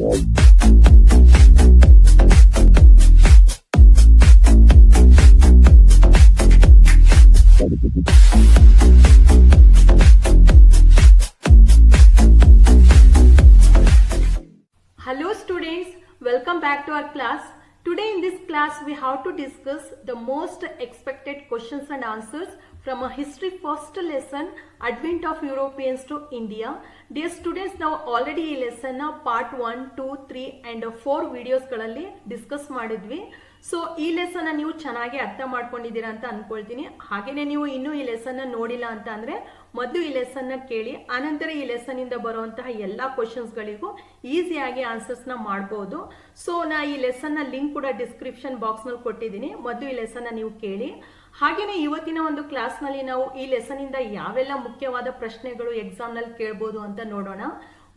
Hello students, welcome back to our class. Today in this class we have to discuss the most expected questions and answers from a history first lesson, Advent of Europeans to India. Dear students, now already ಈ lesson part 1, 2, 3 and 4 videos ಗಳಲ್ಲಿ discuss ಮಾಡಿದ್ವಿ. So ಈ lesson ನೀವು ಚೆನ್ನಾಗಿ ಅರ್ಥ ಮಾಡ್ಕೊಂಡಿದ್ದೀರಾ ಅಂತ ಅನ್ಕೊಳ್ತೀನಿ. ಹಾಗೇನೆ ನೀವು ಇನ್ನೂ ಈ ಲೆಸನ್ ನೋಡಿಲ್ಲ ಅಂತ ಅಂದ್ರೆ ಮೊದಲು ಈ ಲೆಸನ್ ಕೇಳಿ, ಆನಂತರ ಈ ಲೆಸನ್ ಇಂದ ಬರುವಂತಹ ಎಲ್ಲಾ ಕ್ವಶನ್ಸ್ ಗಳಿಗೂ ಈಸಿಯಾಗಿ ಆನ್ಸರ್ಸ್ ನ ಮಾಡಬಹುದು. ಸೊ ನಾ ಈ ಲೆಸನ್ ನ ಲಿಂಕ್ ಕೂಡ ಡಿಸ್ಕ್ರಿಪ್ಷನ್ ಬಾಕ್ಸ್ ನಲ್ಲಿ ಕೊಟ್ಟಿದ್ದೀನಿ. ಮೊದಲು ಈ ಲೆಸನ್ ನೀವು ಕೇಳಿ. ಹಾಗೇನೆ ಇವತ್ತಿನ ಒಂದು ಕ್ಲಾಸ್ ನಲ್ಲಿ ನಾವು ಈ ಲೆಸನ್ ಇಂದ ಯಾವೆಲ್ಲ ಮುಖ್ಯವಾದ ಪ್ರಶ್ನೆಗಳು ಎಕ್ಸಾಮ್ ನಲ್ಲಿ ಕೇಳಬಹುದು ಅಂತ ನೋಡೋಣ.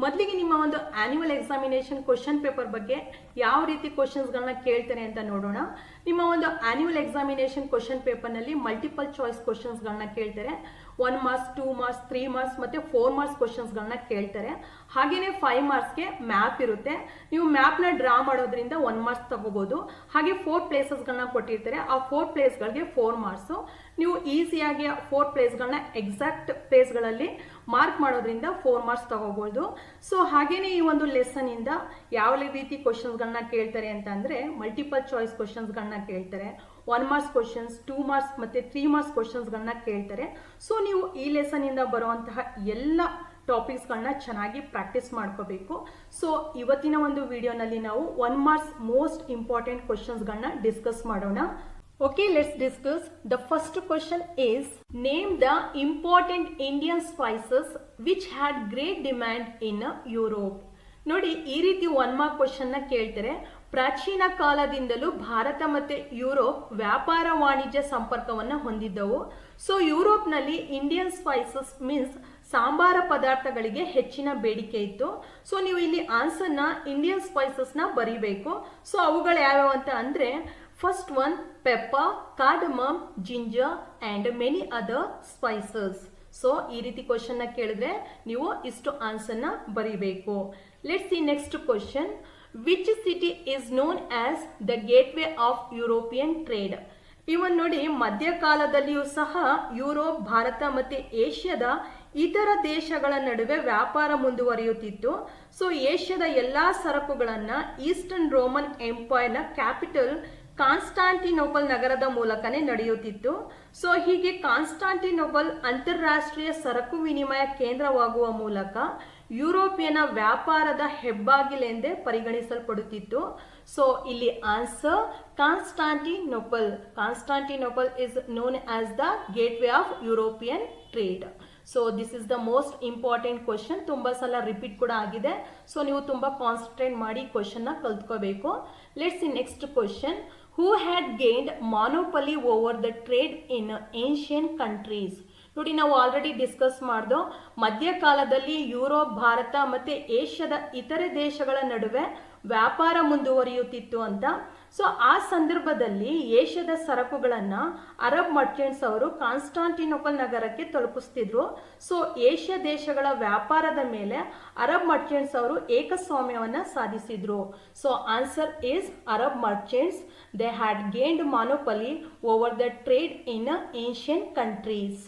ಮೊದಲಿಗೆ ನಿಮ್ಮ ಒಂದು ಆನ್ಯುವಲ್ ಎಕ್ಸಾಮಿನೇಷನ್ ಕ್ವಶನ್ ಪೇಪರ್ ಬಗ್ಗೆ ಯಾವ ರೀತಿ ಕ್ವಶನ್ಸ್ ಗಳನ್ನ ಕೇಳ್ತಾರೆ ಅಂತ ನೋಡೋಣ. ನಿಮ್ಮ ಒಂದು ಆನ್ಯುವಲ್ ಎಕ್ಸಾಮಿನೇಷನ್ ಕ್ವಶನ್ ಪೇಪರ್ ನಲ್ಲಿ ಮಲ್ಟಿಪಲ್ ಚಾಯ್ಸ್ ಕ್ವಶನ್ಸ್ ಗಳನ್ನ ಕೇಳ್ತಾರೆ. 1 ಮಾರ್ಕ್ಸ್, 2 ಮಾರ್ಕ್ಸ್, 3 ಮಾರ್ಕ್ಸ್ ಮತ್ತೆ 4 ಮಾರ್ಕ್ಸ್ ಕ್ವಶನ್ಸ್ ಗಳನ್ನ ಕೇಳ್ತಾರೆ. ಹಾಗೇನೆ 5 ಮಾರ್ಕ್ಸ್ಗೆ ಮ್ಯಾಪ್ ಇರುತ್ತೆ. ನೀವು ಮ್ಯಾಪ್ ನ ಡ್ರಾ ಮಾಡೋದ್ರಿಂದ 1 ಮಾರ್ಕ್ಸ್ ತಗೋಬಹುದು. ಹಾಗೆ 4 ಪ್ಲೇಸಸ್ ಗಳನ್ನ ಕೊಟ್ಟಿರ್ತಾರೆ. ಆ 4 ಪ್ಲೇಸ್ ಗಳಿಗೆ 4 ಮಾರ್ಕ್ಸ್. ನೀವು ಈಸಿಯಾಗಿ 4 ಪ್ಲೇಸ್ ಗಳನ್ನ ಎಕ್ಸಾಕ್ಟ್ ಪ್ಲೇಸ್ ಗಳಲ್ಲಿ ಮಾರ್ಕ್ ಮಾಡೋದ್ರಿಂದ 4 ಮಾರ್ಕ್ಸ್ ತಗೋಬಹುದು. ಸೊ ಹಾಗೇನೆ ಈ ಒಂದು ಲೆಸನ್ ಇಂದ ಯಾವ ರೀತಿ ಕ್ವಶನ್ಸ್ ಗಳನ್ನ ಕೇಳ್ತಾರೆ ಅಂತ ಅಂದ್ರೆ ಮಲ್ಟಿಪಲ್ ಚಾಯ್ಸ್ ಕ್ವಶನ್ಸ್ ಗಳನ್ನ ಕೇಳ್ತಾರೆ. 1 ಮಾರ್ಕ್ಸ್ ಕ್ವಶನ್ಸ್, 2 ಮಾರ್ಕ್ಸ್ ಮತ್ತೆ 3 ಮಾರ್ಕ್ಸ್ ಕ್ವಶನ್ಸ್ ಗಳನ್ನ ಕೇಳ್ತಾರೆ. ಸೊ ನೀವು ಈ ಲೆಸನ್ ಇಂದ ಬರುವಂತಹ ಎಲ್ಲ ಟಾಪಿಕ್ಸ್ ಗಳನ್ನ ಚೆನ್ನಾಗಿ ಪ್ರಾಕ್ಟೀಸ್ ಮಾಡ್ಕೋಬೇಕು. ಸೊ ಇವತ್ತಿನ ಒಂದು ವಿಡಿಯೋನಲ್ಲಿ ನಾವು 1 ಮಾರ್ಕ್ಸ್ ಮೋಸ್ಟ್ ಇಂಪಾರ್ಟೆಂಟ್ ಕ್ವಶನ್ಸ್ ಗಳನ್ನ ಡಿಸ್ಕಸ್ ಮಾಡೋಣ. Okay, let's discuss. The first question is, name the important Indian spices which had great demand in Europe. ನೋಡಿ, ಈ ರೀತಿ 1 ಮಾರ್ಕ್ ಕ್ವಶನ್ ನ ಕೇಳ್ತಾರೆ. ಪ್ರಾಚೀನ ಕಾಲದಿಂದಲೂ ಭಾರತ ಮತ್ತೆ ಯುರೋಪ್ ವ್ಯಾಪಾರ ವಾಣಿಜ್ಯ ಸಂಪರ್ಕವನ್ನ ಹೊಂದಿದ್ದವು. ಸೊ ಯುರೋಪ್ ನಲ್ಲಿ ಇಂಡಿಯನ್ ಸ್ಪೈಸಸ್ ಮೀನ್ಸ್ ಸಾಂಬಾರ ಪದಾರ್ಥಗಳಿಗೆ ಹೆಚ್ಚಿನ ಬೇಡಿಕೆ ಇತ್ತು. ಸೊ ನೀವು ಇಲ್ಲಿ ಆನ್ಸರ್ ನ ಇಂಡಿಯನ್ ಸ್ಪೈಸಸ್ ನ ಬರೀಬೇಕು. ಸೊ ಅವುಗಳು ಯಾವ್ಯಾವ ಅಂತ ಅಂದ್ರೆ, first one pepper, cardamom, ginger and many other spices. So ಈ ರೀತಿ ಕ್ವಶನ್ ನ ಕೇಳಿದ್ರೆ ನೀವು ಇಷ್ಟು ಆನ್ಸರ್ ನ ಬರೀಬೇಕು. Let's see next question. Which city is known as the gateway of European trade? ಇವನ್ ನೋಡಿ, ಮಧ್ಯಕಾಲದಲ್ಲಿಯೂ ಸಹ ಯುರೋಪ್, ಭಾರತ ಮತ್ತೆ ಏಷ್ಯಾದ ಇತರ ದೇಶಗಳ ನಡುವೆ ವ್ಯಾಪಾರ ಮುಂದುವರಿಯುತ್ತಿತ್ತು. ಸೊ ಏಷ್ಯಾದ ಎಲ್ಲಾ ಸರಕುಗಳನ್ನ ಈಸ್ಟರ್ನ್ ರೋಮನ್ ಎಂಪೈರ್ ನ ಕ್ಯಾಪಿಟಲ್ ಕಾನ್ಸ್ಟಾಂಟಿನೋಪಲ್ ನಗರದ ಮೂಲಕನೇ ನಡೆಯುತ್ತಿತ್ತು. ಸೊ ಹೀಗೆ ಕಾನ್ಸ್ಟಾಂಟಿನೋಪಲ್ ಅಂತಾರಾಷ್ಟ್ರೀಯ ಸರಕು ವಿನಿಮಯ ಕೇಂದ್ರವಾಗುವ ಮೂಲಕ ಯುರೋಪಿಯನ್ ವ್ಯಾಪಾರದ ಹೆಬ್ಬಾಗಿಲೆಂದೇ ಪರಿಗಣಿಸಲ್ಪಡುತ್ತಿತ್ತು. ಸೊ ಇಲ್ಲಿ answer Constantinople. Constantinople is known as the gateway of European trade. So this is the most important question. ತುಂಬಾ ಸಲ ರಿಪೀಟ್ ಕೂಡ ಆಗಿದೆ. ಸೊ ನೀವು ತುಂಬಾ ಕಾನ್ಸಂಟ್ರೇಟ್ ಮಾಡಿ ಕ್ವಶನ್ ನ ಕಲ್ತ್ಕೋಬೇಕು. Let's see next question. Who had gained monopoly over the trade in ancient countries? ನೋಡಿ, ನಾವು ಆಲ್ರೆಡಿ ಡಿಸ್ಕಸ್ ಮಾಡ್ದೋ, ಮಧ್ಯಕಾಲದಲ್ಲಿ ಯುರೋಪ್, ಭಾರತ ಮತ್ತೆ ಏಷ್ಯಾದ ಇತರೆ ದೇಶಗಳ ನಡುವೆ ವ್ಯಾಪಾರ ಮುಂದುವರಿಯುತ್ತಿತ್ತು ಅಂತ. ಸೊ ಆ ಸಂದರ್ಭದಲ್ಲಿ ಏಷ್ಯಾದ ಸರಕುಗಳನ್ನ ಅರಬ್ ಮರ್ಚೆಂಟ್ಸ್ ಅವರು ಕಾನ್ಸ್ಟಾಂಟಿನೋಪಲ್ ನಗರಕ್ಕೆ ತಲುಪಿಸ್ತಿದ್ರು. ಸೊ ಏಷ್ಯಾ ದೇಶಗಳ ವ್ಯಾಪಾರದ ಮೇಲೆ ಅರಬ್ ಮರ್ಚೆಂಟ್ಸ್ ಅವರು ಏಕಸ್ವಾಮ್ಯವನ್ನ ಸಾಧಿಸಿದ್ರು. So answer is Arab merchants. They had gained monopoly over the trade in ancient countries.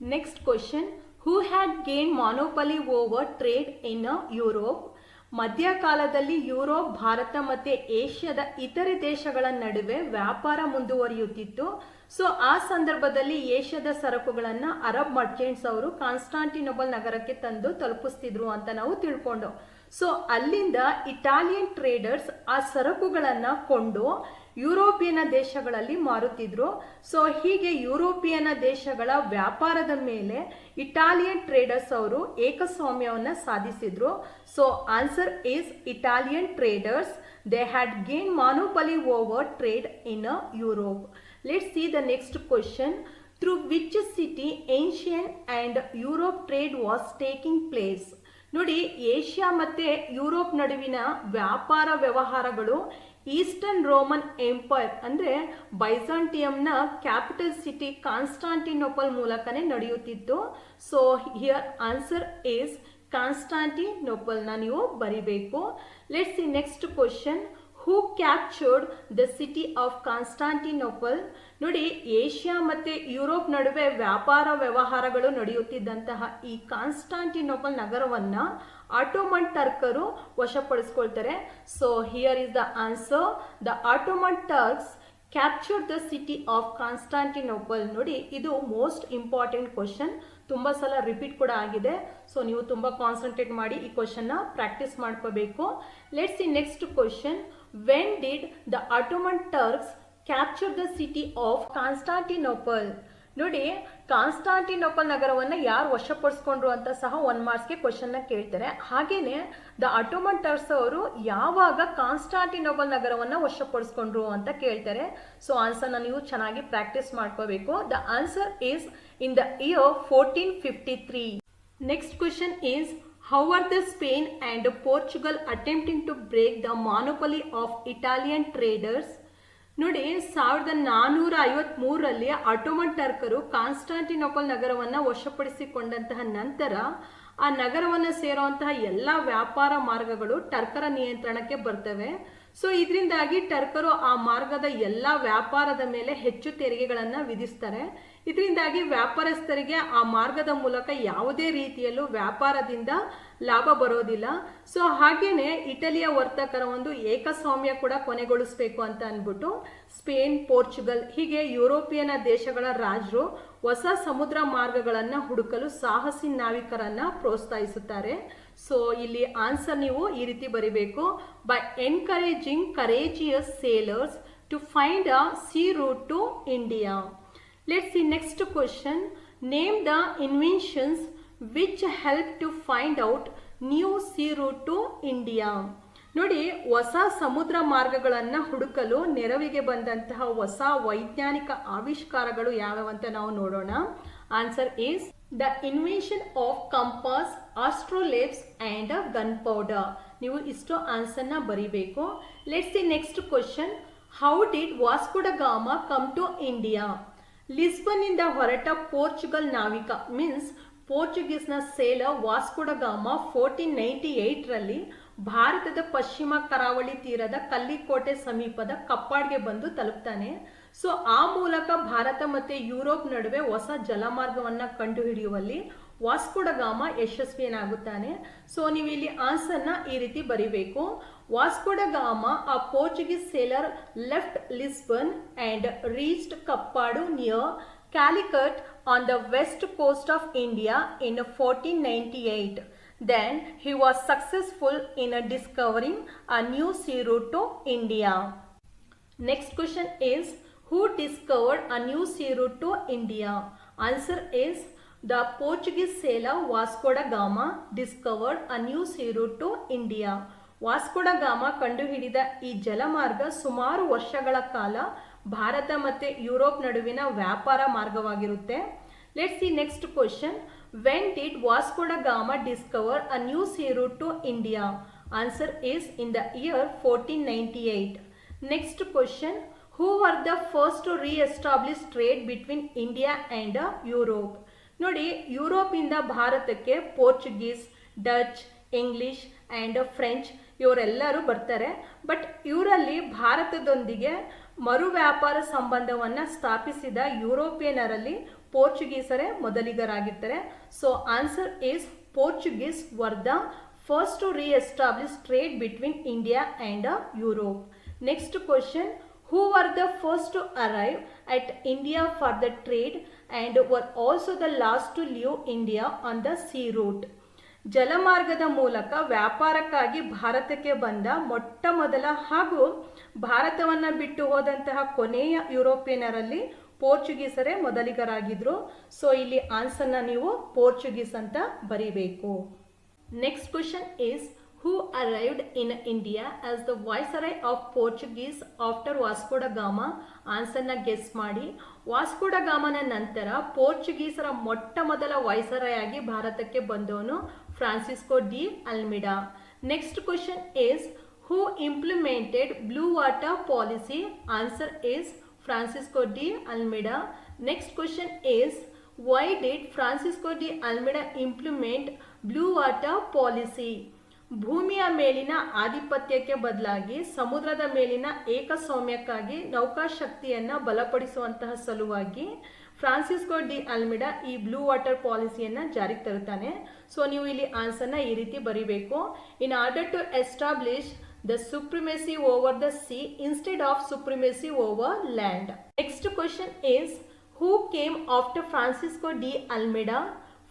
Next question. Who had gained monopoly over trade in Europe? ಮಧ್ಯಕಾಲದಲ್ಲಿ Europe, Bharat ಮತ್ತೆ ಏಷ್ಯಾದ ಇತರೆ ದೇಶಗಳ ನಡುವೆ ವ್ಯಾಪಾರ ಮುಂದುವರಿಯುತ್ತಿತ್ತು. ಸೊ ಆ ಸಂದರ್ಭದಲ್ಲಿ ಏಷ್ಯಾದ ಸರಕುಗಳನ್ನ ಅರಬ್ ಮರ್ಚೆಂಟ್ಸ್ ಅವರು ಕಾನ್ಸ್ಟಾಂಟಿನೋಪಲ್ ನಗರಕ್ಕೆ ತಂದು ತಲುಪಿಸ್ತಿದ್ರು ಅಂತ ನಾವು ತಿಳ್ಕೊಂಡು. ಸೊ ಅಲ್ಲಿಂದ ಇಟಾಲಿಯನ್ ಟ್ರೇಡರ್ಸ್ ಆ ಸರಕುಗಳನ್ನ ಕೊಂಡು ಯುರೋಪಿಯನ್ ದೇಶಗಳಲ್ಲಿ ಮಾರುತ್ತಿದ್ರು. ಸೊ ಹೀಗೆ ಯುರೋಪಿಯನ್ ದೇಶಗಳ ವ್ಯಾಪಾರದ ಮೇಲೆ ಇಟಾಲಿಯನ್ ಟ್ರೇಡರ್ಸ್ ಅವರು ಏಕಸ್ವಾಮ್ಯವನ್ನ ಸಾಧಿಸಿದ್ರು. So answer is Italian traders. They had gain monopoly over trade in Europe. Let's see the next question. Through which city ancient and Europe trade was taking place? ನೋಡಿ, Asia ಮತ್ತೆ Europe ನಡುವಿನ ವ್ಯಾಪಾರ ವ್ಯವಹಾರಗಳು eastern Roman empire ಅಂದ್ರೆ ಬೈಜಾಂಟಿಯಂನ capital city Constantinople ಮೂಲಕನೇ ನಡೆಯುತ್ತಿತ್ತು. So here answer is ಕಾನ್ಸ್ಟಾಂಟಿನೋಪಲ್ನ ನೀವು ಬರಿಬೇಕು. Let's see next question. Who captured the city of Constantinople? ನೋಡಿ, ಏಷ್ಯಾ ಮತ್ತು ಯುರೋಪ್ ನಡುವೆ ವ್ಯಾಪಾರ ವ್ಯವಹಾರಗಳು ನಡೆಯುತ್ತಿದ್ದಂತಹ ಈ ಕಾನ್ಸ್ಟಾಂಟಿನೋಪಲ್ ನಗರವನ್ನು ಆಟೋಮನ್ ಟರ್ಕರು ವಶಪಡಿಸ್ಕೊಳ್ತಾರೆ. So here is the answer. The Ottoman Turks captured the city of Constantinople. ನೋಡಿ, ಇದು ಮೋಸ್ಟ್ ಇಂಪಾರ್ಟೆಂಟ್ ಕ್ವಶನ್. ತುಂಬ ಸಲ ರಿಪೀಟ್ ಕೂಡ ಆಗಿದೆ. ಸೊ ನೀವು ತುಂಬ ಕಾನ್ಸಂಟ್ರೇಟ್ ಮಾಡಿ ಈ ಕ್ವಶನ್ನ ಪ್ರಾಕ್ಟೀಸ್ ಮಾಡ್ಕೋಬೇಕು. Let's see next question. When did the Ottoman Turks capture the city of Constantinople? ನೋಡಿ, ಕಾನ್ಸ್ಟಾಂಟಿನೋಪಲ್ ನಗರವನ್ನು ಯಾರು ವಶಪಡಿಸ್ಕೊಂಡ್ರು ಅಂತ ಸಹ 1 ಮಾರ್ಕ್ಸ್ಗೆ ಕ್ವಶನ್ನ ಕೇಳ್ತಾರೆ. ಹಾಗೇನೆ ದ ಆಟೋಮನ್ ಟರ್ಕ್ಸ್ ಅವರು ಯಾವಾಗ ಕಾನ್ಸ್ಟಾಂಟಿನೋಪಲ್ ನಗರವನ್ನು ವಶಪಡಿಸ್ಕೊಂಡ್ರು ಅಂತ ಕೇಳ್ತಾರೆ. ಸೊ ಆನ್ಸರ್ನ ನೀವು ಚೆನ್ನಾಗಿ ಪ್ರಾಕ್ಟೀಸ್ ಮಾಡ್ಕೋಬೇಕು. The answer is in the year 1453. Next question is, how are the Spain and Portugal attempting to break the monopoly of Italian traders? ನೋಡಿ, 1453ರಲ್ಲಿ ಆಟೋಮನ್ ಟರ್ಕರು ಕಾನ್ಸ್ಟಾಂಟಿನೋಪಲ್ ನಗರವನ್ನು ವಶಪಡಿಸಿಕೊಂಡಂತಹ ನಂತರ ಆ ನಗರವನ್ನು ಸೇರುವಂತಹ ಎಲ್ಲ ವ್ಯಾಪಾರ ಮಾರ್ಗಗಳು ಟರ್ಕರ ನಿಯಂತ್ರಣಕ್ಕೆ ಬರ್ತವೆ. ಸೊ ಇದರಿಂದಾಗಿ ಟರ್ಕರು ಆ ಮಾರ್ಗದ ಎಲ್ಲ ವ್ಯಾಪಾರದ ಮೇಲೆ ಹೆಚ್ಚು ತೆರಿಗೆಗಳನ್ನು ವಿಧಿಸ್ತಾರೆ. ಇದರಿಂದಾಗಿ ವ್ಯಾಪಾರಸ್ಥರಿಗೆ ಆ ಮಾರ್ಗದ ಮೂಲಕ ಯಾವುದೇ ರೀತಿಯಲ್ಲೂ ವ್ಯಾಪಾರದಿಂದ ಲಾಭ ಬರೋದಿಲ್ಲ. ಸೊ ಹಾಗೇನೆ ಇಟಲಿಯ ವರ್ತಕರ ಒಂದು ಏಕಸ್ವಾಮ್ಯ ಕೂಡ ಕೊನೆಗೊಳಿಸಬೇಕು ಅಂತ ಅಂದ್ಬಿಟ್ಟು ಸ್ಪೇನ್, ಪೋರ್ಚುಗಲ್ ಹೀಗೆ ಯುರೋಪಿಯನ್ ದೇಶಗಳ ರಾಜರು ಹೊಸ ಸಮುದ್ರ ಮಾರ್ಗಗಳನ್ನು ಹುಡುಕಲು ಸಾಹಸಿ ನಾವಿಕರನ್ನ ಪ್ರೋತ್ಸಾಹಿಸುತ್ತಾರೆ. ಸೊ ಇಲ್ಲಿ ಆನ್ಸರ್ ನೀವು ಈ ರೀತಿ ಬರಿಬೇಕು. By encouraging courageous sailors to find a sea route to India. Let's see next question. Name the inventions which help to find out new sea route to India. ನೋಡಿ, ಹೊಸ ಸಮುದ್ರ ಮಾರ್ಗಗಳನ್ನು ಹುಡುಕಲು ನೆರವಿಗೆ ಬಂದಂತಹ ಹೊಸ ವೈಜ್ಞಾನಿಕ ಆವಿಷ್ಕಾರಗಳು ಯಾವ್ಯಾವಂತ ನಾವು ನೋಡೋಣ. Answer is the invention of compass, astrolabes and gunpowder. ನೀವು ಇಷ್ಟು ಆನ್ಸರ್ನ ಬರಿಬೇಕು. Let's see next question. How did Vasco da Gama come to India? ಲಿಸ್ಬನ್ನಿಂದ ಹೊರಟ ಪೋರ್ಚುಗಲ್ ನಾವಿಕ ಮೀನ್ಸ್ ಪೋರ್ಚುಗೀಸ್ನ ಸೇಲರ್ ವಾಸ್ಕೋ ಡ ಗಾಮಾ 1498ರಲ್ಲಿ ಭಾರತದ ಪಶ್ಚಿಮ ಕರಾವಳಿ ತೀರದ ಕಲ್ಲಿಕೋಟೆ ಸಮೀಪದ ಕಪ್ಪಾಡ್ಗೆ ಬಂದು ತಲುಪ್ತಾನೆ. ಸೊ ಆ ಮೂಲಕ ಭಾರತ ಮತ್ತು ಯುರೋಪ್ ನಡುವೆ ಹೊಸ ಜಲಮಾರ್ಗವನ್ನು ಕಂಡುಹಿಡಿಯುವಲ್ಲಿ ವಾಸ್ಕೋ ಡ ಗಾಮಾ ಯಶಸ್ವಿಯನಾಗುತ್ತಾನೆ. ಸೊ ನೀವು ಇಲ್ಲಿ ಆನ್ಸರ್ನ ಈ ರೀತಿ ಬರಿಬೇಕು. Vasco da gamma, a Portuguese sailor, left Lisbon and reached Kappadu near Calicut on the west coast of India in 1498. Then he was successful in discovering a new sea route to India. Next question is, who discovered a new sea route to India? Answer is the Portuguese sailor Vasco da Gama discovered a new sea route to India. Vasco da gamma ಕಂಡುಹಿಡಿದ ಈ ಜಲಮಾರ್ಗ ಸುಮಾರು ವರ್ಷಗಳ ಕಾಲ ಭಾರತ ಮತ್ತು Europe ನಡುವಿನ ವ್ಯಾಪಾರ ಮಾರ್ಗವಾಗಿರುತ್ತೆ. Let's see next question. When did Vasco da Gama discover a new sea route to India? Answer is in the year 1498. Next question. Who are the first to reestablish trade between India and Europe? ನೋಡಿ, ಯುರೋಪಿಂದ ಭಾರತಕ್ಕೆ Portuguese, Dutch, English and French ಇವರೆಲ್ಲರೂ ಬರ್ತಾರೆ. But ಇವರಲ್ಲಿ ಭಾರತದೊಂದಿಗೆ ಮರು ವ್ಯಾಪಾರ ಸಂಬಂಧವನ್ನು ಸ್ಥಾಪಿಸಿದ ಯುರೋಪಿಯನರಲ್ಲಿ ಪೋರ್ಚುಗೀಸರೇ ಮೊದಲಿಗರಾಗಿರ್ತಾರೆ. So answer is Portuguese were the first to reestablish trade between India and Europe. Next question. Who were the first to arrive at India for the trade and were also the last to leave India on the sea route? ಜಲಮಾರ್ಗದ ಮೂಲಕ ವ್ಯಾಪಾರಕ್ಕಾಗಿ ಭಾರತಕ್ಕೆ ಬಂದ ಮೊಟ್ಟ ಮೊದಲ ಹಾಗೂ ಭಾರತವನ್ನು ಬಿಟ್ಟು ಹೋದಂತಹ ಕೊನೆಯ ಯುರೋಪಿಯನರಲ್ಲಿ ಪೋರ್ಚುಗೀಸರೇ ಮೊದಲಿಗರಾಗಿದ್ರು. ಸೊ ಇಲ್ಲಿ ಆನ್ಸರ್ನ ನೀವು ಪೋರ್ಚುಗೀಸ್ ಅಂತ ಬರೀಬೇಕು. Next question is, who arrived in India as the viceroy of Portuguese after Vasco da Gama? ಆನ್ಸರ್ನ ಗೆಸ್ ಮಾಡಿ. ವಾಸ್ಕೋ ಡ ಗಾಮನ ನಂತರ ಪೋರ್ಚುಗೀಸರ ಮೊಟ್ಟ ಮೊದಲ ವೈಸರಾಯ್ ಆಗಿ ಭಾರತಕ್ಕೆ ಬಂದವನು Francisco de Almeida. Next question is, who implemented blue water policy? Answer is Francisco de Almeida. Next question is, why did Francisco de Almeida implement blue water policy. ಭೂಮಿಯ ಮೇಲಿನ ಆಧಿಪತ್ಯಕ್ಕೆ ಬದಲಾಗಿ ಸಮುದ್ರದ ಮೇಲಿನ ಏಕಸ್ವಾಮ್ಯಕ್ಕಾಗಿ ನೌಕಾಶಕ್ತಿಯನ್ನು ಬಲಪಡಿಸುವಂತಹ ಸಲುವಾಗಿ ಫ್ರಾನ್ಸಿಸ್ಕೋ ಡಿ ಅಲ್ಮಿಡಾ ಈ ಬ್ಲೂ ವಾಟರ್ ಪಾಲಿಸಿಯನ್ನು ಜಾರಿಗೆ ತರುತ್ತಾನೆ. So ನೀವು ಇಲ್ಲಿ ಆನ್ಸರ್ನ ಈ ರೀತಿ ಬರೀಬೇಕು. In order to establish the supremacy over the sea instead of supremacy over land. Next question is, who came after Francisco de Almeida?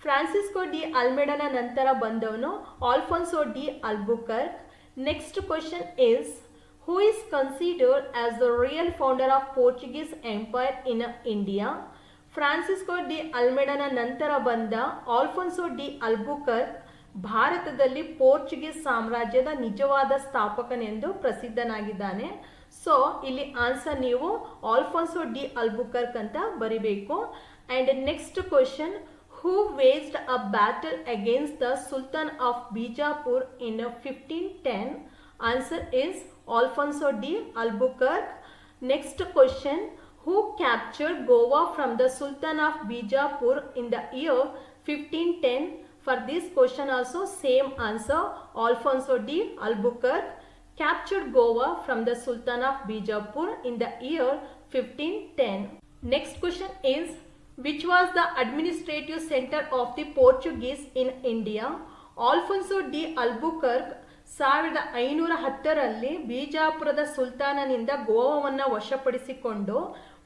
Francisco de Almeida na nantara bandavanu Alfonso de Albuquerque. Next question is, who is considered as the real founder of Portuguese Empire in India? Francisco de Almeida na nantara banda Alfonso de Albuquerque ಭಾರತದಲ್ಲಿ Portuguese ಸಾಮ್ರಾಜ್ಯದ ನಿಜವಾದ ಸ್ಥಾಪಕನೆಂದು ಪ್ರಸಿದ್ಧನಾಗಿದ್ದಾನೆ. So ಇಲ್ಲಿ answer ನೀವು Alfonso de Albuquerque ಅಂತ ಬರಿಬೇಕು. And next question, who waged a battle against the sultan of Bijapur in 1510? Answer is Alfonso de Albuquerque. Next question, who captured Goa from the sultan of Bijapur in the year 1510? For this question also same answer, Alfonso de Albuquerque captured Goa from the Sultan of Bijapur in the year 1510. Next question is, which was the administrative center of the Portuguese in India? Alfonso de Albuquerque 1510ರಲ್ಲಿ ಬಿಜಾಪುರದ ಸುಲ್ತಾನನಿಂದ ಗೋವಾವನ್ನು ವಶಪಡಿಸಿಕೊಂಡು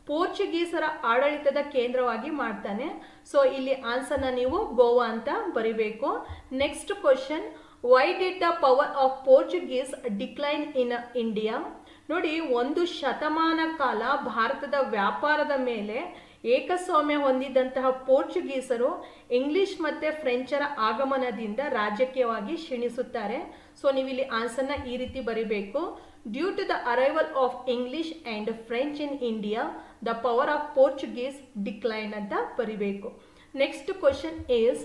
ಪೋರ್ಚುಗೀಸರ ಆಡಳಿತದ ಕೇಂದ್ರವಾಗಿ ಮಾಡ್ತಾನೆ. So ಇಲ್ಲಿ ಆನ್ಸರ್ನ ನೀವು ಗೋವಾ ಅಂತ ಬರಿಬೇಕು. Next question, Y did the power of Portuguese decline in India? ನೋಡಿ, 1 ಶತಮಾನ ಕಾಲ ಭಾರತದ ವ್ಯಾಪಾರದ ಮೇಲೆ ಏಕಸ್ವಾಮ್ಯ ಹೊಂದಿದ್ದಂತಹ ಪೋರ್ಚುಗೀಸರು ಇಂಗ್ಲಿಷ್ ಮತ್ತು ಫ್ರೆಂಚರ ಆಗಮನದಿಂದ ರಾಜಕೀಯವಾಗಿ ಕ್ಷೀಣಿಸುತ್ತಾರೆ. ಸೊ ನೀವಿಲ್ಲಿ ಆನ್ಸರ್ನ ಈ ರೀತಿ ಬರಿಬೇಕು. Due to the arrival of English and French in India the power of Portuguese decline ಅಂತ ಬರಿಬೇಕು. Next question is,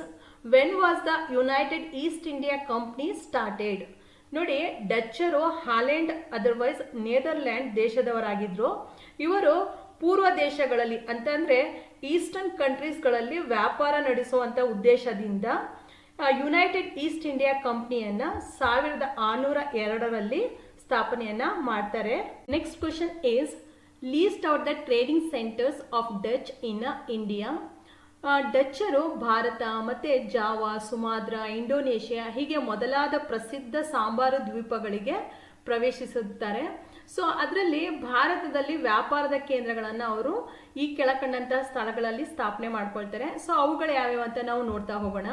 when was the United East India company started? ನೋಡಿ, ಡಚ್ಚರು ಹಾಲೆಂಡ್ ಅದರ್ವೈಸ್ ನೇದರ್ಲ್ಯಾಂಡ್ ದೇಶದವರಾಗಿದ್ದರು. ಇವರು ಪೂರ್ವ ದೇಶಗಳಲ್ಲಿ ಅಂತಂದರೆ ಈಸ್ಟರ್ನ್ ಕಂಟ್ರೀಸ್ಗಳಲ್ಲಿ ವ್ಯಾಪಾರ ನಡೆಸುವಂಥ ಉದ್ದೇಶದಿಂದ ಯುನೈಟೆಡ್ ಈಸ್ಟ್ ಇಂಡಿಯಾ ಕಂಪ್ನಿಯನ್ನು 1602ರಲ್ಲಿ ಸ್ಥಾಪನೆಯನ್ನು ಮಾಡ್ತಾರೆ. Next question is, list out the trading centres of Dutch in India? ಡಚ್ಚರು ಭಾರತ ಮತ್ತು ಜಾವಾ, ಸುಮಾತ್ರಾ, ಇಂಡೋನೇಷ್ಯಾ ಹೀಗೆ ಮೊದಲಾದ ಪ್ರಸಿದ್ಧ ಸಾಂಬಾರು ದ್ವೀಪಗಳಿಗೆ ಪ್ರವೇಶಿಸುತ್ತಾರೆ. ಸೊ ಅದರಲ್ಲಿ ಭಾರತದಲ್ಲಿ ವ್ಯಾಪಾರದ ಕೇಂದ್ರಗಳನ್ನು ಅವರು ಈ ಕೆಳಕಂಡಂತಹ ಸ್ಥಳಗಳಲ್ಲಿ ಸ್ಥಾಪನೆ ಮಾಡ್ಕೊಳ್ತಾರೆ. ಸೊ ಅವುಗಳು ಯಾವ್ಯಾವ ಅಂತ ನಾವು ನೋಡ್ತಾ ಹೋಗೋಣ.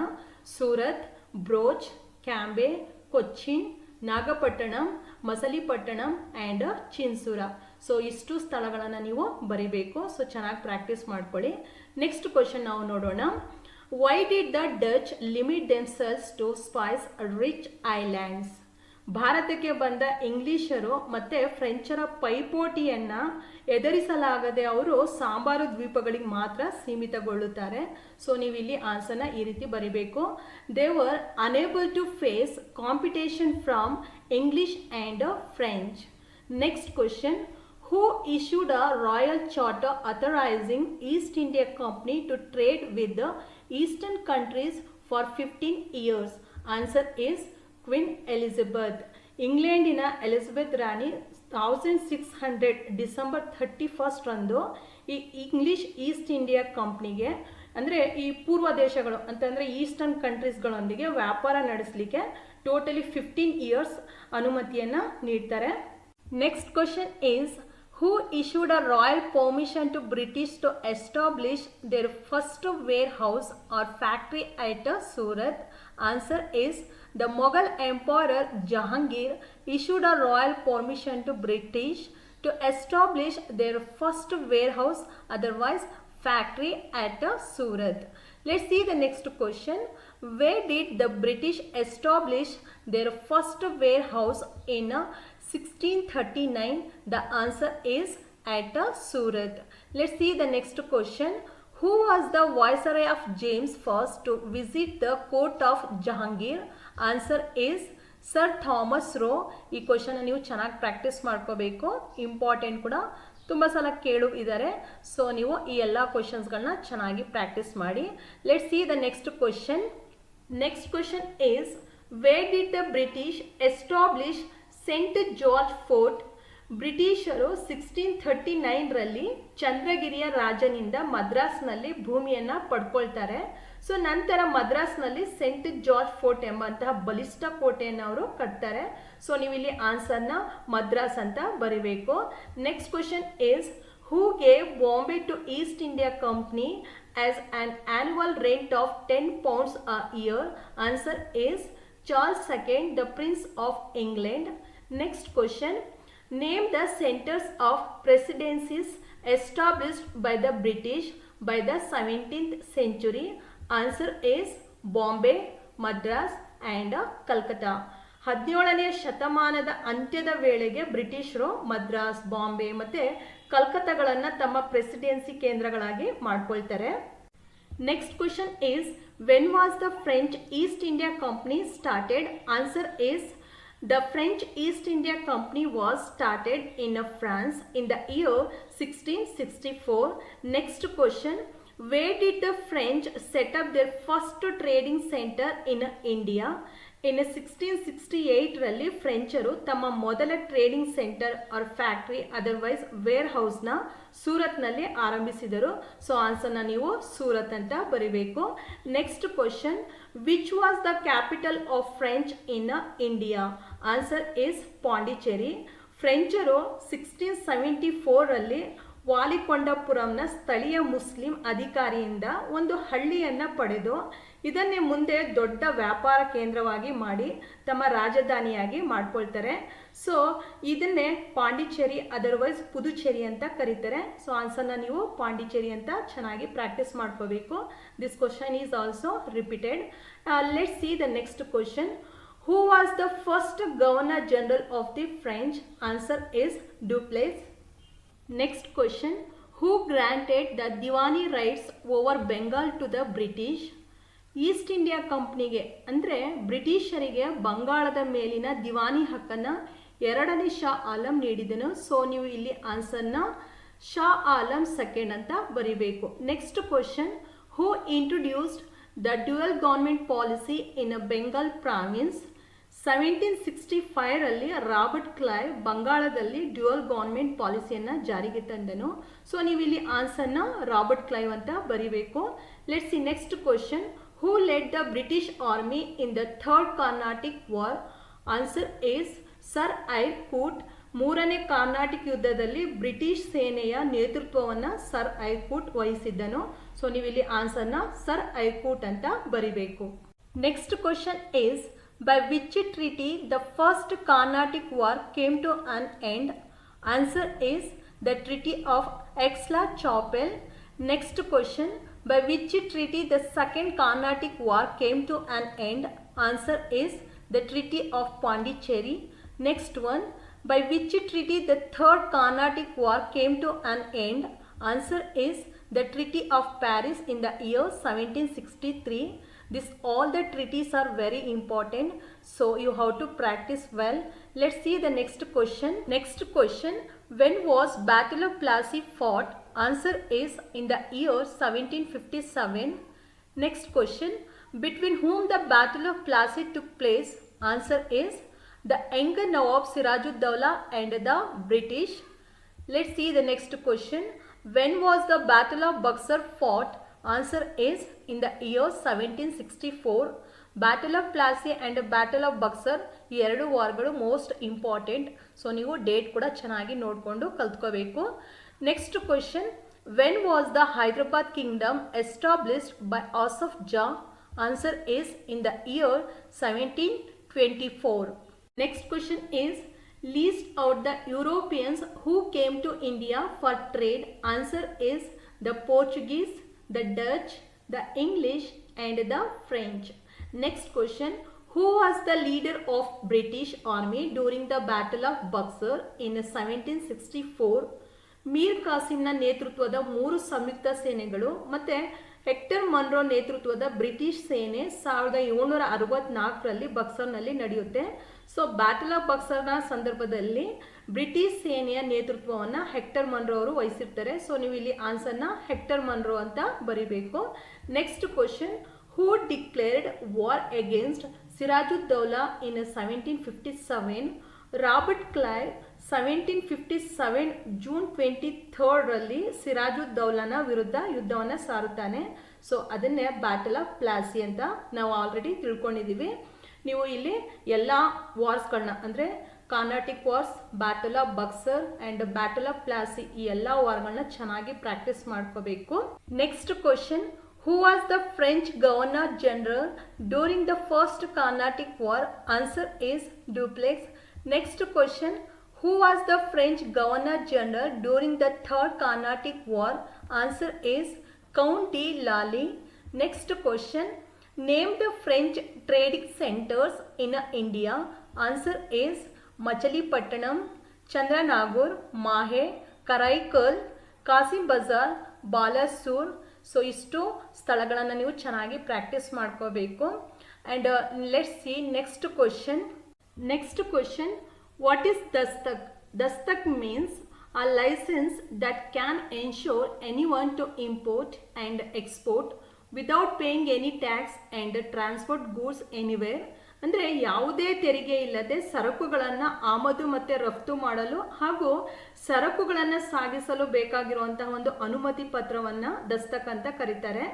ಸೂರತ್, ಬ್ರೋಚ್, ಕ್ಯಾಂಬೆ, ಕೊಚ್ಚಿನ್, ನಾಗಪಟ್ಟಣಂ, ಮಸಲಿಪಟ್ಟಣಂ ಆ್ಯಂಡ್ ಚಿನ್ಸೂರ. ಸೊ ಇಷ್ಟು ಸ್ಥಳಗಳನ್ನು ನೀವು ಬರಿಬೇಕು. ಸೊ ಚೆನ್ನಾಗಿ ಪ್ರಾಕ್ಟೀಸ್ ಮಾಡ್ಕೊಳ್ಳಿ. ನೆಕ್ಸ್ಟ್ ಕ್ವಶನ್ ನಾವು ನೋಡೋಣ. Why did the Dutch limit themselves to spice rich islands? ಭಾರತಕ್ಕೆ ಬಂದ ಇಂಗ್ಲಿಷರು ಮತ್ತು ಫ್ರೆಂಚರ ಪೈಪೋಟಿಯನ್ನು ಎದುರಿಸಲಾಗದೆ ಅವರು ಸಾಂಬಾರು ದ್ವೀಪಗಳಿಗೆ ಮಾತ್ರ ಸೀಮಿತಗೊಳ್ಳುತ್ತಾರೆ. ಸೊ ನೀವು ಇಲ್ಲಿ ಆನ್ಸರ್ನ ಈ ರೀತಿ ಬರಿಬೇಕು. They were unable to face competition from English and French. Next question, who issued a royal charter authorizing East India Company to trade with the eastern countries for 15 years? Answer is Queen Elizabeth. ಇಂಗ್ಲೆಂಡಿನ Elizabeth ರಾಣಿ 1600 December 31 ರಂದು ಈ English East India ಕಂಪ್ನಿಗೆ, ಅಂದರೆ ಈ ಪೂರ್ವ ದೇಶಗಳು ಅಂತಂದರೆ eastern ಕಂಟ್ರೀಸ್ಗಳೊಂದಿಗೆ ವ್ಯಾಪಾರ ನಡೆಸಲಿಕ್ಕೆ ಟೋಟಲಿ 15 ಇಯರ್ಸ್ ಅನುಮತಿಯನ್ನು ನೀಡ್ತಾರೆ. Next question is, who issued a royal permission to British to establish their first warehouse or factory at Surat? Answer is the Mughal Emperor Jahangir issued a royal permission to British to establish their first warehouse, otherwise factory at Surat. Let's see the next question. Where did the British establish their first warehouse in 1639? The answer is at Surat. Let's see the next question. Who was the viceroy of James I to visit the court of Jahangir? Answer is Sir Thomas Roe. ಈ question ನೀವು ಚೆನ್ನಾಗಿ practice ಮಾಡ್ಕೋಬೇಕು. Important ಕೂಡ, ತುಂಬ ಸಲ ಕೇಳು ಇದ್ದಾರೆ. So ನೀವು ಈ ಎಲ್ಲ ಕ್ವಶನ್ಸ್ಗಳನ್ನ ಚೆನ್ನಾಗಿ ಪ್ರಾಕ್ಟೀಸ್ ಮಾಡಿ. Let's see the next question. Next question is, where did the British establish St. George Fort? ಬ್ರಿಟಿಷರು 1639ರಲ್ಲಿ ಚಂದ್ರಗಿರಿಯ ರಾಜನಿಂದ ಮದ್ರಾಸ್ನಲ್ಲಿ ಭೂಮಿಯನ್ನು ಪಡ್ಕೊಳ್ತಾರೆ. ಸೊ ನಂತರ ಮದ್ರಾಸ್ನಲ್ಲಿ ಸೆಂಟ್ ಜಾರ್ಜ್ ಫೋರ್ಟ್ ಎಂಬಂತಹ ಬಲಿಷ್ಠ ಕೋಟೆಯನ್ನು ಅವರು ಕಟ್ತಾರೆ. ಸೊ ನೀವು ಇಲ್ಲಿ ಆನ್ಸರ್ನ ಮದ್ರಾಸ್ ಅಂತ ಬರಿಬೇಕು. Next question is, who gave Bombay to East India Company as an annual rent of 10 pounds a year? Answer is Charles II, the Prince of England. Next question, name the centers of presidencies established by the British by the 17th century. Answer is Bombay, Madras and Calcutta. 17ನೇ ಶತಮಾನದ ಅಂತ್ಯದ ವೇಳೆಗೆ ಬ್ರಿಟಿಷರು ಮದ್ರಾಸ್, ಬಾಂಬೆ ಮತ್ತು ಕಲ್ಕತ್ತಾಗಳನ್ನು ತಮ್ಮ presidency ಕೇಂದ್ರಗಳಾಗಿ ಮಾಡ್ಕೊಳ್ತಾರೆ. Next question is, when was the French East India company started? Answer is The French East India Company was started in France in the year 1664. Next question, where did the French set up their first trading center in India? In 1668ರಲ್ಲಿ ಫ್ರೆಂಚರು ತಮ್ಮ ಮೊದಲ trading centre or factory otherwise ವೇರ್ ಹೌಸ್ನ ಸೂರತ್ನಲ್ಲಿ ಆರಂಭಿಸಿದರು. So ಆನ್ಸರ್ನ ನೀವು ಸೂರತ್ ಅಂತ ಬರಿಬೇಕು. Next question, which was the capital of French in India? Answer is Pondicherry. ಫ್ರೆಂಚರು 1674ರಲ್ಲಿ ವಾಲಿಕೊಂಡಪುರಂನ ಸ್ಥಳೀಯ ಮುಸ್ಲಿಂ ಅಧಿಕಾರಿಯಿಂದ ಒಂದು ಹಳ್ಳಿಯನ್ನು ಪಡೆದು ಇದನ್ನೇ ಮುಂದೆ ದೊಡ್ಡ ವ್ಯಾಪಾರ ಕೇಂದ್ರವಾಗಿ ಮಾಡಿ ತಮ್ಮ ರಾಜಧಾನಿಯಾಗಿ ಮಾಡ್ಕೊಳ್ತಾರೆ. ಸೊ ಇದನ್ನೇ ಪಾಂಡಿಚೇರಿ ಅದರ್ವೈಸ್ ಪುದುಚೇರಿ ಅಂತ ಕರೀತಾರೆ. ಸೊ ಆನ್ಸರ್ನ ನೀವು ಪಾಂಡಿಚೇರಿ ಅಂತ ಚೆನ್ನಾಗಿ ಪ್ರಾಕ್ಟೀಸ್ ಮಾಡ್ಕೋಬೇಕು. This question is also repeated. Let's see the next question, who was the first governor general of the French? Answer is Dupleix. Next question, who granted the Diwani rights over Bengal to the British? East India ಕಂಪ್ನಿಗೆ ಅಂದರೆ ಬ್ರಿಟಿಷರಿಗೆ ಬಂಗಾಳದ ಮೇಲಿನ ದಿವಾನಿ ಹಕ್ಕನ್ನು 2ನೇ ಶಾ ಆಲಂ ನೀಡಿದನು. So ನೀವು ಇಲ್ಲಿ ಆನ್ಸರ್ನ Shah Alam second ಅಂತ ಬರಿಬೇಕು. Next question, who introduced the dual government policy in Bengal province? 1765ರಲ್ಲಿ ರಾಬರ್ಟ್ ಕ್ಲೈವ್ ಬಂಗಾಳದಲ್ಲಿ ಡ್ಯುಯಲ್ ಗವರ್ಮೆಂಟ್ ಪಾಲಿಸಿಯನ್ನು ಜಾರಿಗೆ ತಂದನು. ಸೊ ನೀವು ಇಲ್ಲಿ ಆನ್ಸರ್ನ ರಾಬರ್ಟ್ ಕ್ಲೈವ್ ಅಂತ ಬರಿಬೇಕು. Let's see next question, who led the British army in the third Carnatic war? Answer is sir Eyre Coote. 3ನೇ ಕಾರ್ನಾಟಿಕ್ ಯುದ್ಧದಲ್ಲಿ ಬ್ರಿಟಿಷ್ ಸೇನೆಯ ನೇತೃತ್ವವನ್ನು ಸರ್ ಐರ್ ಕೂಟ್ ವಹಿಸಿದ್ದನು. ಸೊ ನೀವು ಇಲ್ಲಿ ಆನ್ಸರ್ನ ಸರ್ ಐರ್ ಕೂಟ್ ಅಂತ ಬರಿಬೇಕು. Next question is, by which treaty the first Carnatic War came to an end? Answer is the Treaty of Aix-la-Chapelle. Next question, by which treaty the second Carnatic War came to an end? Answer is the Treaty of Pondicherry. Next one, by which treaty the third Carnatic War came to an end? Answer is the Treaty of Paris in the year 1763. All the treaties are very important, so you have to practice well. Let's see the next question. Next question, when was Battle of Plassey fought? Answer is in the year 1757. Next question, between whom the Battle of Plassey took place? Answer is the younger Nawab Sirajuddaulah and the British. Let's see the next question, when was the Battle of Buxar fought? Answer is in the year 1764. Battle of Plassey and Battle of Buxar ಈ 2 ವಾರ್ಗಳು most important. So ನೀವು date ಕೂಡ ಚೆನ್ನಾಗಿ ನೋಡಿಕೊಂಡು ಕಲ್ತ್ಕೋಬೇಕು. Next question, when was the Hyderabad kingdom established by Asaf Jah? Answer is in the year 1724. Next question is, list out the Europeans who came to India for trade? Answer is the Portuguese, the Dutch, the English and the French. Next question, who was the leader of British Army during the Battle of Buxar in 1764? Mir ಕಾಸಿಂನ ನೇತೃತ್ವದ 3 ಸಂಯುಕ್ತ ಸೇನೆಗಳು ಮತ್ತು hectare Munro ನೇತೃತ್ವದ British ಸೇನೆ 1764ರಲ್ಲಿ ಬಕ್ಸರ್ನಲ್ಲಿ ನಡೆಯುತ್ತೆ. So battle of ಬಕ್ಸರ್ನ ಸಂದರ್ಭದಲ್ಲಿ British ಸೇನೆಯ ನೇತೃತ್ವವನ್ನು hectare Munro ಅವರು ವಹಿಸಿರ್ತಾರೆ. So ನೀವು ಇಲ್ಲಿ ಆನ್ಸರ್ನ ಹೆಕ್ಟರ್ ಮನ್ರೋ ಅಂತ ಬರಿಬೇಕು. Next question, Who declared war against Sirajud-Dowla in 1757? Robert Clive 1757 June 23ರಲ್ಲಿ ಸಿರಾಜುದ್ದೌಲನ ವಿರುದ್ಧ ಯುದ್ಧವನ್ನು ಸಾರುತ್ತಾನೆ. ಸೊ ಅದನ್ನೇ ಬ್ಯಾಟಲ್ ಆಫ್ ಪ್ಲಾಸಿ ಅಂತ ನಾವು ಆಲ್ರೆಡಿ ತಿಳ್ಕೊಂಡಿದ್ದೀವಿ. ನೀವು ಇಲ್ಲಿ ಎಲ್ಲ ವಾರ್ಸ್ಗಳನ್ನ ಅಂದರೆ Carnatic wars, battle of Buxar and battle of Plassey ಈ ಎಲ್ಲ ವಾರ್ಗಳನ್ನ ಚೆನ್ನಾಗಿ ಪ್ರಾಕ್ಟೀಸ್ ಮಾಡ್ಕೋಬೇಕು. Next question, Who was the French Governor General during the first Carnatic War? Answer is Dupleix. Next question, who was the French Governor General during the third Carnatic War? Answer is Count de Lally. Next question, name the French trading centers in India. Answer is Machilipatnam, Chandranagar, Mahe, Karaikal, Kasim Bazar, Balasur. So ಇಷ್ಟು ಸ್ಥಳಗಳನ್ನು ನೀವು ಚೆನ್ನಾಗಿ practice ಮಾಡ್ಕೋಬೇಕು. And let's see next question, what is dastak? Dastak means a license that can ensure anyone to import and export without paying any tax and transport goods anywhere. ಅಂದರೆ ಯಾವುದೇ ತೆರಿಗೆ ಇಲ್ಲದೆ ಸರಕುಗಳನ್ನು ಆಮದು ಮತ್ತು ರಫ್ತು ಮಾಡಲು ಹಾಗೂ ಸರಕುಗಳನ್ನು ಸಾಗಿಸಲು ಬೇಕಾಗಿರುವಂತಹ ಒಂದು ಅನುಮತಿ ಪತ್ರವನ್ನು ದಸ್ತಕ್ ಅಂತ ಕರೀತಾರೆ.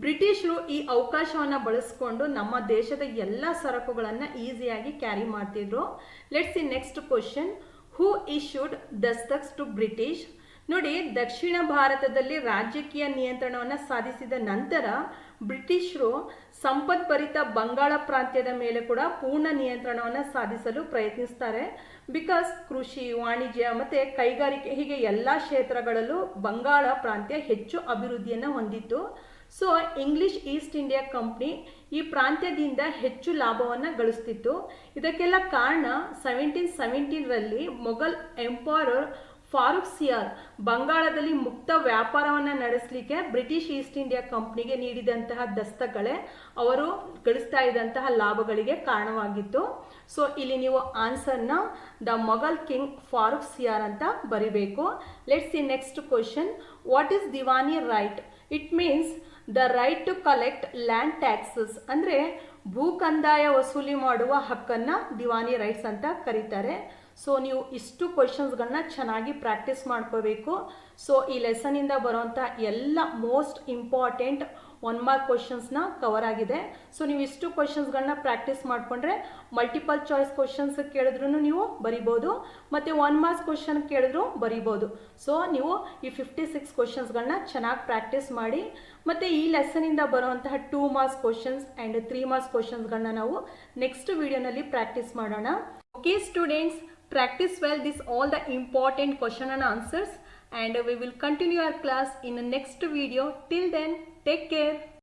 ಬ್ರಿಟಿಷರು ಈ ಅವಕಾಶವನ್ನು ಬಳಸ್ಕೊಂಡು ನಮ್ಮ ದೇಶದ ಎಲ್ಲ ಸರಕುಗಳನ್ನು ಈಸಿಯಾಗಿ ಕ್ಯಾರಿ ಮಾಡ್ತಿದ್ರು. Let's see next question, who issued dastaks to British? ನೋಡಿ, ದಕ್ಷಿಣ ಭಾರತದಲ್ಲಿ ರಾಜಕೀಯ ನಿಯಂತ್ರಣವನ್ನು ಸಾಧಿಸಿದ ನಂತರ ಬ್ರಿಟಿಷರು ಸಂಪದ್ಭರಿತ ಬಂಗಾಳ ಪ್ರಾಂತ್ಯದ ಮೇಲೆ ಕೂಡ ಪೂರ್ಣ ನಿಯಂತ್ರಣವನ್ನು ಸಾಧಿಸಲು ಪ್ರಯತ್ನಿಸ್ತಾರೆ. ಬಿಕಾಸ್ ಕೃಷಿ, ವಾಣಿಜ್ಯ ಮತ್ತು ಕೈಗಾರಿಕೆ ಹೀಗೆ ಎಲ್ಲ ಕ್ಷೇತ್ರಗಳಲ್ಲೂ ಬಂಗಾಳ ಪ್ರಾಂತ್ಯ ಹೆಚ್ಚು ಅಭಿವೃದ್ಧಿಯನ್ನು ಹೊಂದಿತ್ತು. So English East India company ಈ ಪ್ರಾಂತ್ಯದಿಂದ ಹೆಚ್ಚು ಲಾಭವನ್ನು ಗಳಿಸ್ತಿತ್ತು. ಇದಕ್ಕೆಲ್ಲ ಕಾರಣ 1717ರಲ್ಲಿ ಮೊಘಲ್ ಎಂಪರರ್ ಫಾರೂಕ್ ಸಿಯಾರ್ ಬಂಗಾಳದಲ್ಲಿ ಮುಕ್ತ ವ್ಯಾಪಾರವನ್ನು ನಡೆಸಲಿಕ್ಕೆ ಬ್ರಿಟಿಷ್ ಈಸ್ಟ್ ಇಂಡಿಯಾ ಕಂಪ್ನಿಗೆ ನೀಡಿದಂತಹ ದಸ್ತಗಳೇ ಅವರು ಗಳಿಸ್ತಾ ಇದ್ದಂತಹ ಲಾಭಗಳಿಗೆ ಕಾರಣವಾಗಿತ್ತು. ಸೊ ಇಲ್ಲಿ ನೀವು ಆನ್ಸರ್ನ ದ ಮೊಘಲ್ ಕಿಂಗ್ ಫಾರೂಕ್ ಸಿಯಾರ್ ಅಂತ ಬರಿಬೇಕು. Let's see next question, what is diwani right? It means the right to collect land taxes. ಅಂದರೆ ಭೂ ಕಂದಾಯ ವಸೂಲಿ ಮಾಡುವ ಹಕ್ಕನ್ನು ದಿವಾನಿ ರೈಟ್ಸ್ ಅಂತ ಕರೀತಾರೆ. ಸೊ ನೀವು ಇಷ್ಟು ಕ್ವಶನ್ಸ್ಗಳನ್ನ ಚೆನ್ನಾಗಿ ಪ್ರಾಕ್ಟೀಸ್ ಮಾಡ್ಕೋಬೇಕು. ಸೊ ಈ ಲೆಸನಿಂದ ಬರುವಂಥ ಎಲ್ಲ ಮೋಸ್ಟ್ ಇಂಪಾರ್ಟೆಂಟ್ 1 ಮಾರ್ಕ್ ಕ್ವಶನ್ಸ್ನ ಕವರ್ ಆಗಿದೆ. ಸೊ ನೀವು ಇಷ್ಟು ಕ್ವಶನ್ಸ್ಗಳನ್ನ ಪ್ರಾಕ್ಟೀಸ್ ಮಾಡಿಕೊಂಡ್ರೆ ಮಲ್ಟಿಪಲ್ ಚಾಯ್ಸ್ ಕ್ವಶನ್ಸ್ ಕೇಳಿದ್ರೂ ನೀವು ಬರಿಬೋದು, ಮತ್ತು 1 ಮಾರ್ಕ್ಸ್ ಕ್ವಶನ್ ಕೇಳಿದ್ರು ಬರಿಬೋದು. ಸೊ ನೀವು ಈ 56 ಕ್ವಶನ್ಸ್ಗಳನ್ನ ಚೆನ್ನಾಗಿ ಪ್ರಾಕ್ಟೀಸ್ ಮಾಡಿ. ಮತ್ತು ಈ ಲೆಸನಿಂದ ಬರುವಂತಹ 2 ಮಾರ್ಕ್ಸ್ ಕ್ವಶನ್ಸ್ ಆ್ಯಂಡ್ 3 ಮಾರ್ಕ್ಸ್ ಕ್ವಶನ್ಸ್ಗಳನ್ನ ನಾವು ನೆಕ್ಸ್ಟ್ ವಿಡಿಯೋನಲ್ಲಿ ಪ್ರಾಕ್ಟೀಸ್ ಮಾಡೋಣ. Okay students, practice well this all the important question and answers, and we will continue our class in the next video. Till then, take care.